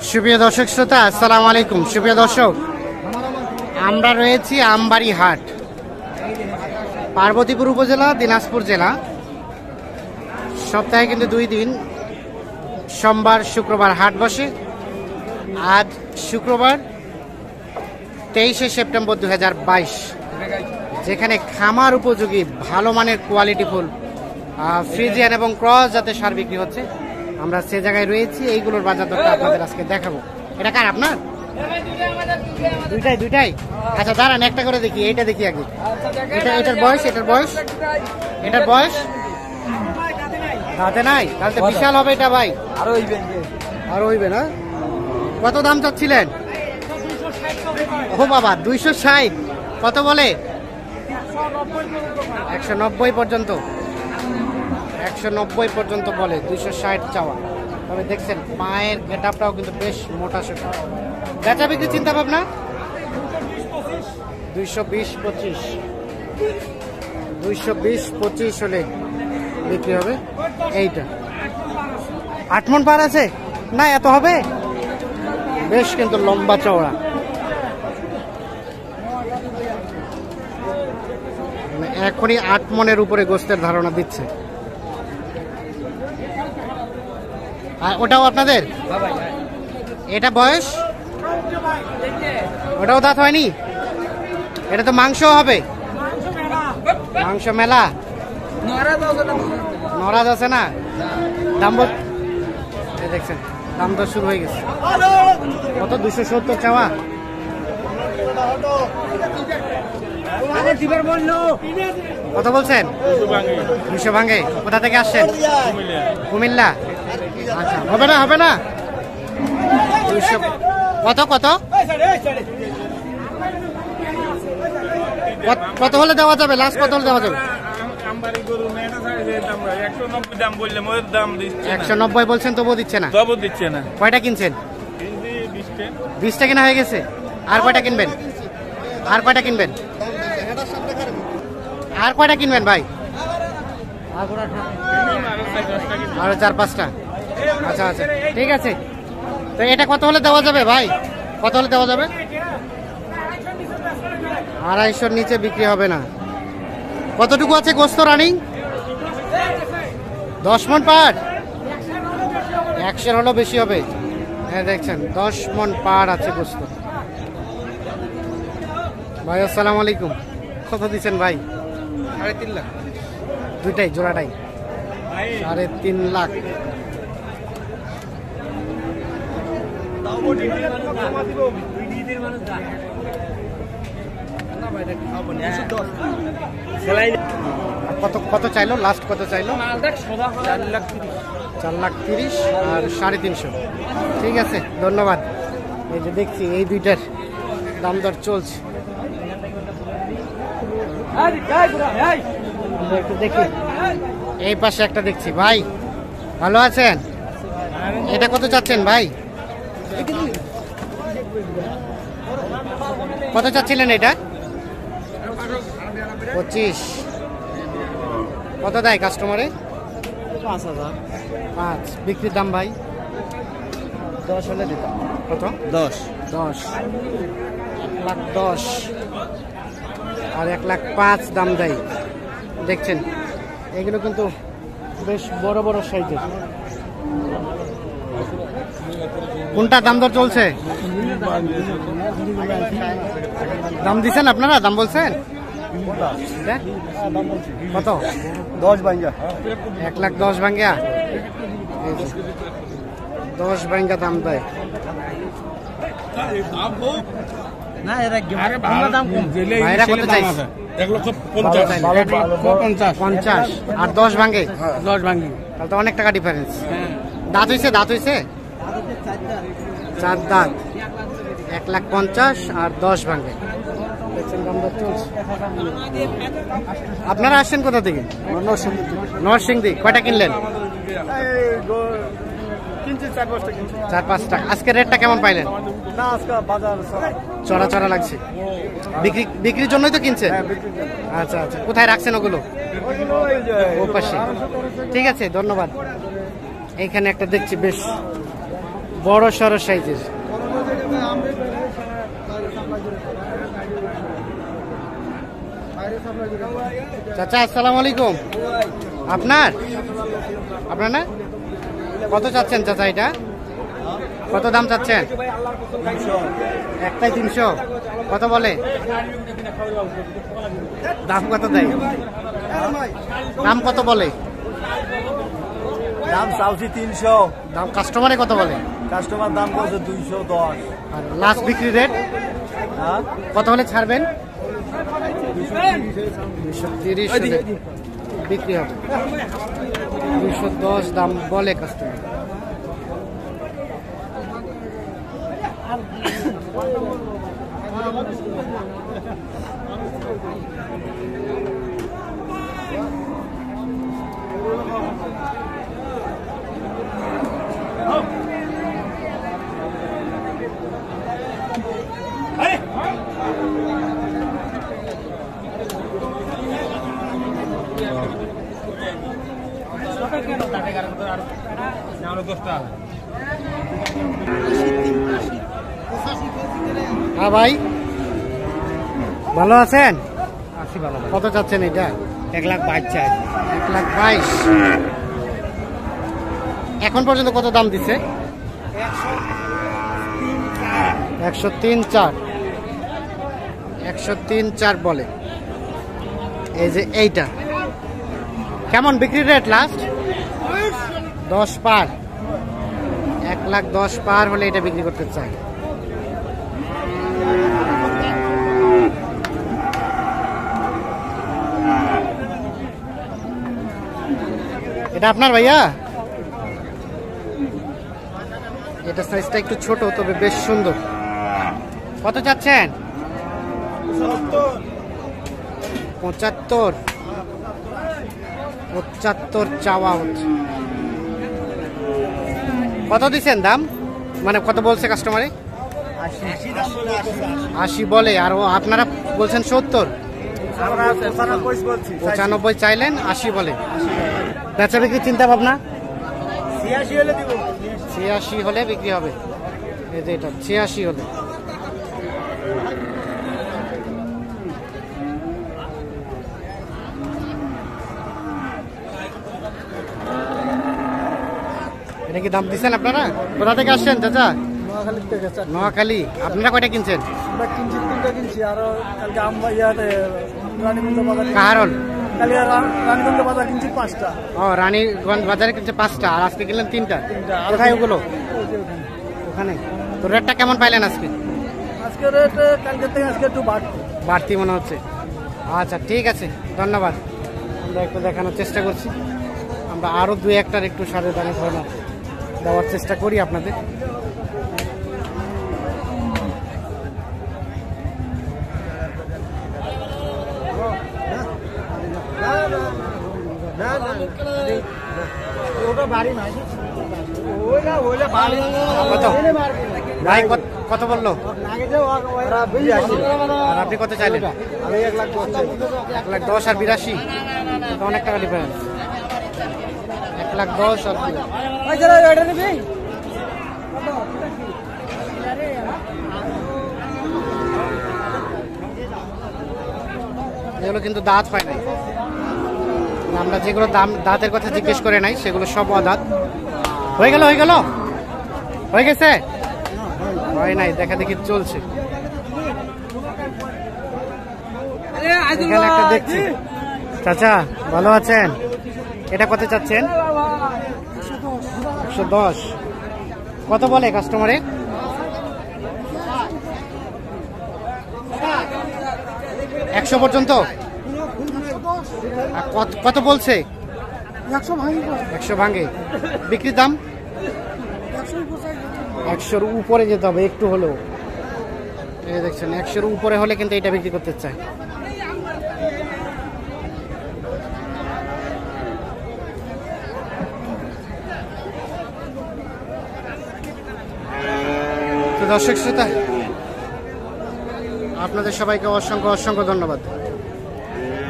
সুপ্রিয় দর্শক শ্রোতা, আসসালামু আলাইকুম। সুপ্রিয় দর্শক, আমরা রয়েছি আমবাড়ি হাট, পার্বতীপুর উপজেলা, দিনাজপুর জেলা। সপ্তাহে কিন্তু 2 দিন, সোমবার শুক্রবার হাট বসে। আজ শুক্রবার 23শে সেপ্টেম্বর 2022, যেখানে খামার উপযোগী ভালো মানের কোয়ালিটিফুল ফ্রিজিয়ান এবং ক্রস জাতের সার বিক্রি হচ্ছে। আমরা সে জায়গায় রয়েছি, এইগুলোর বাজার দরটা আপনাদের আজকে দেখাবো। এটা কার আপনার? দুইটাই। আচ্ছা দাঁড়ান, একটা করে দেখি। এইটা দেখি আগে। এটার বয়স দাঁতে নাই, তাহলে তো বিশাল হবে এটা ভাই। আরো হইবে না? কত দাম চাচ্ছিলেন? ও বাবা, 260। কত বলে? 190 পর্যন্ত। 190 পর্যন্ত বলে, 260 চাওয়া। তবে দেখছেন পায়ের গেটআপটাও কিন্তু বেশ মোটা সোটা। বেচা বিক্রি চিন্তা ভাবনা 220-25 হলে বিক্রি হবে। এইটা 8 মণ পার আছে না? এত হবে? বেশ কিন্তু লম্বা চওড়া। এখনই 8 মণের উপরে গোস্তের ধারণা দিচ্ছে। আর ওটাও আপনাদের? এটা বয়স? ওটাও দাঁত হয়নি? এটা তো মাংস হবে। মাংস মেলা, নরাজ আছে না? দাম দেখছেন, দাম তো শুরু হয়ে গেছে। কত? 270 চাওয়া। কত বলছেন? 200 ভাঙে। কোথা থেকে আসছেন? কুমিল্লা। আচ্ছা, হবে না 200। কত হলে দেওয়া যাবে? লাস্ট কত হলে দেওয়া যাবে? 190 বলছেন, তবুও দিচ্ছে না? কয়টা কিনছেন? 20টা কিনা হয়ে গেছে। আর কয়টা কিনবেন? আর কয়টা কিনবেন ভাই? আরো 4-5টা। আচ্ছা, ঠিক আছে। তো এটা কত হলে দেওয়া যাবে ভাই? কত হলে দেওয়া যাবে? 250-র নিচে বিক্রি হবে না। কতটুকু আছে গোস্ত রানিং? 10 মণ পার। 100 হলেও বেশি হবে। হ্যাঁ দেখছেন, 10 মণ পার আছে গোস্ত। ভাই আসসালামু আলাইকুম। কত দিচ্ছেন ভাই? 3.5 লাখ। দুইটাই জোড়াটাই 3.5 লাখ। কত চাইলো? লাস্ট কত চাইলো? 4,30,000 আর 350। ঠিক আছে, ধন্যবাদ। এই যে দেখছি এই দুইটার দাম দর চলছে। একটু দেখি, এই পাশে একটা দেখছি। ভাই ভালো আছেন? এটা কত চাচ্ছেন ভাই? কত চাচ্ছিলেন এটা? 25। কত দেয় কাস্টমারে? 5,000। বিক্রির দাম ভাই 10 হলে দিতাম। কত? 10। 1,10,000 আর 1,05,000 দাম দেয়। দেখছেন এগুলো কিন্তু বেশ বড় বড় সাইজের। কোনটা দাম দর চলছে? দাম দিচ্ছেন আপনারা? দাম বলছেন কত? 10 ভাঙ্গা। 1,10,000 ভাঙ্গা। 10 ভাঙ্গা দাম দেয়। ভাইরা কত চাইছে? 1,50,000 আর 10 ভাঙ্গে। 10 ভাঙ্গি। তাহলে তো অনেক টাকা ডিফারেন্স। দাঁত হয়েছে? 4 দাঁত। 1,50,000 আর 10 ভাঙ্গে। আপনারা আসছেন কোথা থেকে? নরসিংদী। কয়টা কিনলেন? 4-5টা। আজকে রেটটা কেমন পাইলেন? চড়া লাগছে। বিক্রির জন্যই তো কিনছেন? আচ্ছা, কোথায় রাখছেন ওগুলো? ও পাশে। ঠিক আছে, ধন্যবাদ। এইখানে একটা দেখছি বেশ বড় সড়ো সাইজের। চাচা আসসালামু আলাইকুম। আপনার আপনার না? কত চাচ্ছেন চাচা এটা? কত দাম চাচ্ছেন? একটাই 300। কত বলে? দাম কত দেয়? দাম কত বলে? দাম চাউছি 300। দাম কাস্টমারে কত বলে? কাস্টমার দাম বলছে 210। আর লাস্ট বিক্রি রেট হ্যাঁ, কত হলে ছাড়বেন? 230 হলে বিক্রি হবে। 210 দাম বলে কাস্টমার। হ্যাঁ ভাই, ভালো আছেন? কত চাচ্ছেন এটা? 1,22,000 চাই। 1,22,000। এখন পর্যন্ত কত দাম দিচ্ছে? 103,400। 103,400 বলে। এই যে এইটা কেমন বিক্রি রেট লাস্ট? 10 পার। 1,10,000 পার হলে এটা বিক্রি করতে চাই। এটা আপনার ভাইয়া? এটা সাইজটা একটু ছোট, তবে বেশ সুন্দর। কত চাচ্ছেন? 75 চাওয়া হচ্ছে। কত দিচ্ছেন দাম? মানে কত বলছে কাস্টমারে? 80 বলে। আর আপনারা বলছেন 70? 95 চাইলেন, 80 বলে। বেচা বিক্রি চিন্তা ভাবনা? 86 হলে বিক্রি হবে। এই যে এটা 86 হলে। এটা কি দাম দিচ্ছেন আপনারা? কোথা থেকে আসছেন চাচা? নোয়াখালী। আপনারা কয়টা কিনছেন? আমরা কিনছি 3টা কিনছি। আর কালকে রানীগঞ্জ বাজার কাহারল। কালকে রানীগঞ্জ বাজার কিনছি 5টা। ও, রানীগঞ্জ বাজারে কিনছে 5টা, আর আজকে কিনলেন 3টা। কোথায় ওগুলো? ওখানে। তো রেটটা কেমন পাইলেন আজকে? আজকে রেট কালকে থেকে আজকে একটু বাড়তি মনে হচ্ছে। আচ্ছা ঠিক আছে, ধন্যবাদ। আমরা একটু দেখানোর চেষ্টা করছি। আমরা আরও 2-1টার একটু সাথে দামে ধারণা দেওয়ার চেষ্টা করি আপনাদের। কত ভাই, কত বললো? আর আপনি কত চাইলেন? 1,10,000 আর 82। অনেক টাকা ডিফারেন্স। 1,10,000 আর 82। এগুলো কিন্তু দাঁত হয় নাই। আমরা যেগুলো দাঁতের কথা জিজ্ঞেস করে নাই সেগুলো সব অদাঁত। হয়ে গেল হয়ে গেছে? হয় নাই, দেখা দেখি চলছে। এখানে একটা দেখছি। চাচা ভালো আছেন? এটা কত চাচ্ছেন? 110। কত বলে কাস্টমারে? 100 পর্যন্ত। আর কত বলছে? 100 ভাঙে। বিক্রির দাম 100-র উপরে যেতে হবে একটু হলেও। এই দেখছেন, 100-র উপরে হলে কিন্তু এটা বিক্রি করতে চাই। তো দর্শক শ্রোতা, আপনাদের সবাইকে অসংখ্য ধন্যবাদ।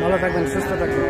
ভালো থাকবেন, সুস্থ থাকবেন।